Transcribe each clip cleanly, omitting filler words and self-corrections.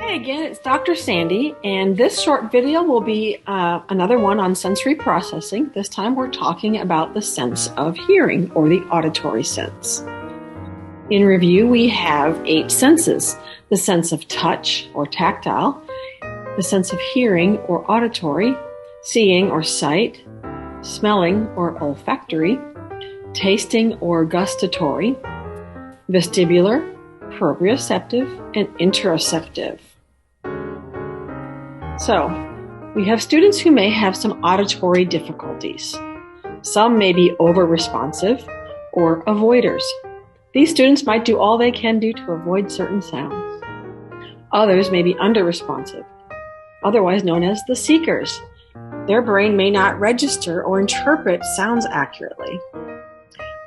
Hey again, it's Dr. Sandy, and this short video will be another one on sensory processing. This time we're talking about the sense of hearing, or the auditory sense. In review, we have 8 senses: the sense of touch, or tactile, the sense of hearing, or auditory, seeing, or sight, smelling, or olfactory, tasting, or gustatory, vestibular, proprioceptive, and interoceptive. So, we have students who may have some auditory difficulties. Some may be over-responsive or avoiders. These students might do all they can do to avoid certain sounds. Others may be under-responsive, otherwise known as the seekers. Their brain may not register or interpret sounds accurately.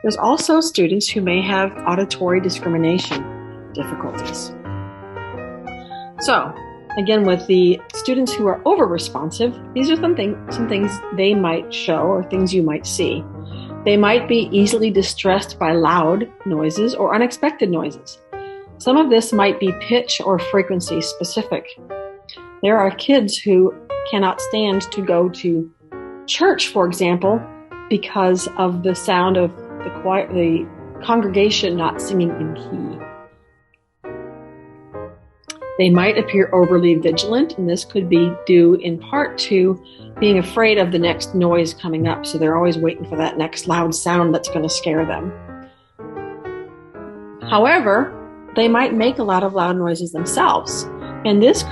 There's also students who may have auditory discrimination difficulties. So, again, with the students who are over-responsive, these are some things they might show, or things you might see. They might be easily distressed by loud noises or unexpected noises. Some of this might be pitch or frequency specific. There are kids who cannot stand to go to church, for example, because of the sound of the congregation not singing in key. They might appear overly vigilant, and this could be due in part to being afraid of the next noise coming up, so they're always waiting for that next loud sound that's going to scare them. However, they might make a lot of loud noises themselves, and this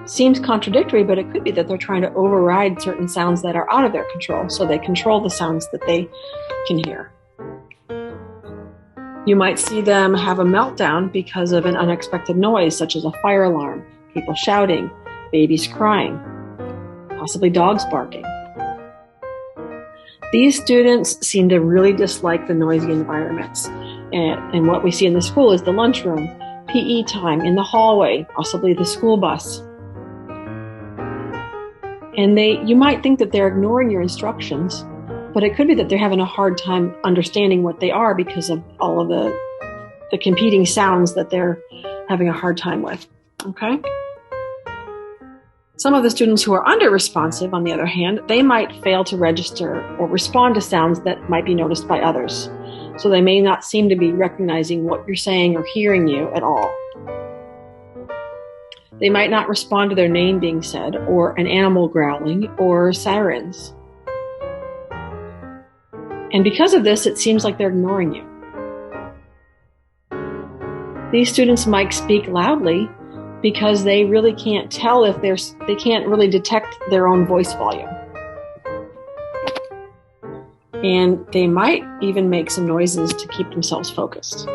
seems contradictory, but it could be that they're trying to override certain sounds that are out of their control, so they control the sounds that they can hear. You might see them have a meltdown because of an unexpected noise, such as a fire alarm, people shouting, babies crying, possibly dogs barking. These students seem to really dislike the noisy environments. And what we see in the school is the lunchroom, PE time, in the hallway, possibly the school bus. And you might think that they're ignoring your instructions, but it could be that they're having a hard time understanding what they are because of all of the competing sounds that they're having a hard time with. Okay? Some of the students who are under-responsive, on the other hand, they might fail to register or respond to sounds that might be noticed by others. So they may not seem to be recognizing what you're saying or hearing you at all. They might not respond to their name being said, or an animal growling, or sirens. And because of this, it seems like they're ignoring you. These students might speak loudly because they really can't tell if they can't really detect their own voice volume. And they might even make some noises to keep themselves focused.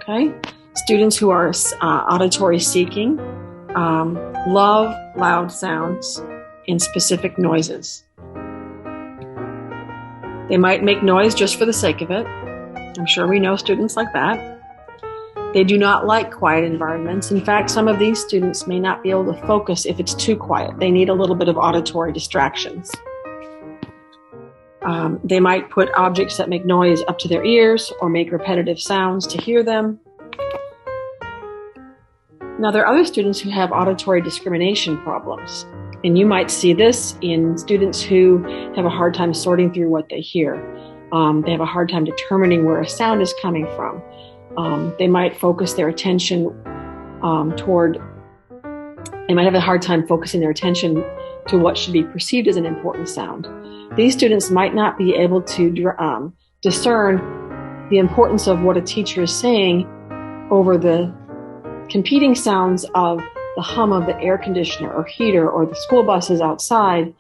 Okay? Students who are auditory seeking love loud sounds and specific noises. They might make noise just for the sake of it. I'm sure we know students like that. They do not like quiet environments. In fact, some of these students may not be able to focus if it's too quiet. They need a little bit of auditory distractions. They might put objects that make noise up to their ears or make repetitive sounds to hear them. Now, there are other students who have auditory discrimination problems. And you might see this in students who have a hard time sorting through what they hear. They have a hard time determining where a sound is coming from. They might focus their attention they might have a hard time focusing their attention to what should be perceived as an important sound. These students might not be able to discern the importance of what a teacher is saying over the competing sounds of the hum of the air conditioner or heater or the school buses outside,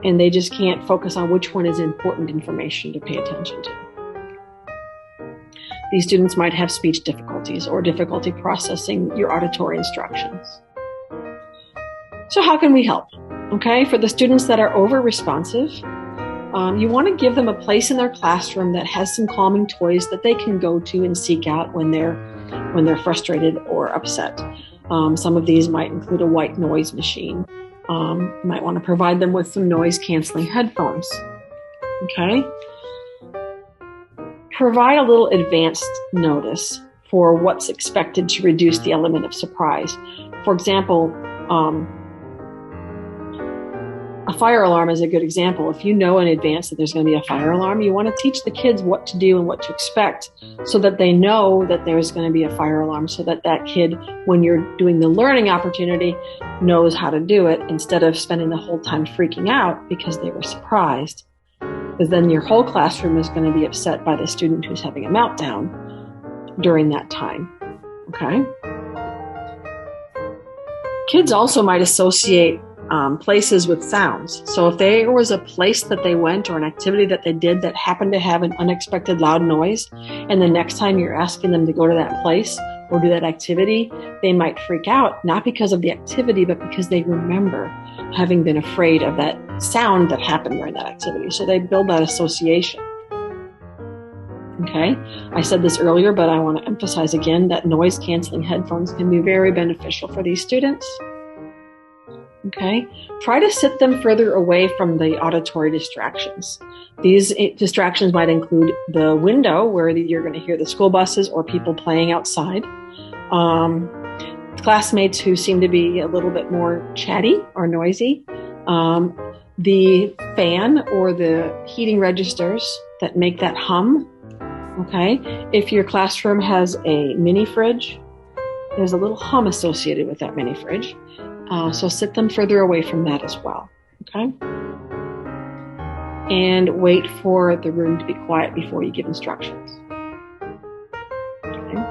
and they just can't focus on which one is important information to pay attention to. These students might have speech difficulties or difficulty processing your auditory instructions. So how can we help? Okay, for the students that are over-responsive, you want to give them a place in their classroom that has some calming toys that they can go to and seek out when they're frustrated or upset. Some of these might include a white noise machine. You might want to provide them with some noise-canceling headphones. Okay? Provide a little advanced notice for what's expected to reduce the element of surprise. For example, a fire alarm is a good example. If you know in advance that there's going to be a fire alarm, you want to teach the kids what to do and what to expect so that they know that there's going to be a fire alarm, so that that kid, when you're doing the learning opportunity, knows how to do it instead of spending the whole time freaking out because they were surprised. Because then your whole classroom is going to be upset by the student who's having a meltdown during that time. Okay? Kids also might associate places with sounds. So if there was a place that they went or an activity that they did that happened to have an unexpected loud noise, and the next time you're asking them to go to that place or do that activity, they might freak out, not because of the activity, but because they remember having been afraid of that sound that happened during that activity. So they build that association. Okay, I said this earlier, but I want to emphasize again that noise-canceling headphones can be very beneficial for these students. Okay, try to sit them further away from the auditory distractions. These distractions might include the window where you're going to hear the school buses or people playing outside, classmates who seem to be a little bit more chatty or noisy, the fan or the heating registers that make that hum. Okay, if your classroom has a mini fridge, there's a little hum associated with that mini fridge. So sit them further away from that as well, okay? And wait for the room to be quiet before you give instructions. Okay?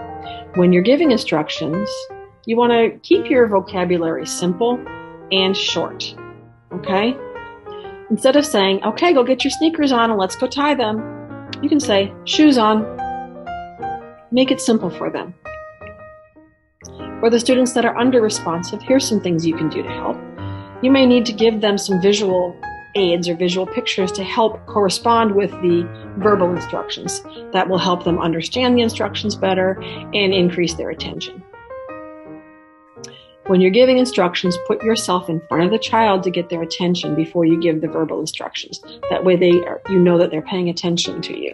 When you're giving instructions, you want to keep your vocabulary simple and short, okay? Instead of saying, okay, go get your sneakers on and let's go tie them, you can say, shoes on. Make it simple for them. For the students that are under-responsive, here's some things you can do to help. You may need to give them some visual aids or visual pictures to help correspond with the verbal instructions. That will help them understand the instructions better and increase their attention. When you're giving instructions, put yourself in front of the child to get their attention before you give the verbal instructions. That way you know that they're paying attention to you.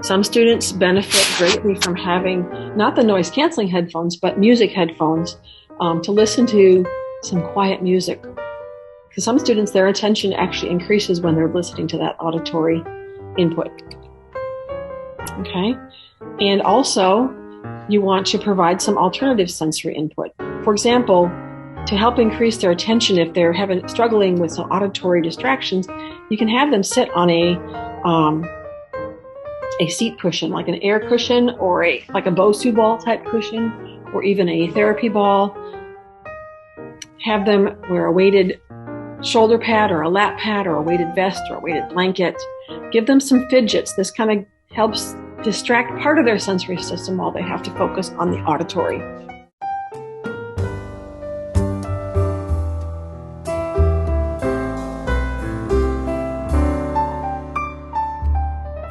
Some students benefit greatly from having not the noise-canceling headphones, but music headphones to listen to some quiet music. Because some students, their attention actually increases when they're listening to that auditory input. Okay? And also, you want to provide some alternative sensory input. For example, to help increase their attention if they're struggling with some auditory distractions, you can have them sit on a seat cushion, like an air cushion or like a Bosu ball type cushion, or even a therapy ball. Have them wear a weighted shoulder pad or a lap pad or a weighted vest or a weighted blanket. Give them some fidgets. This kind of helps distract part of their sensory system while they have to focus on the auditory.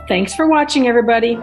Thanks for watching, everybody.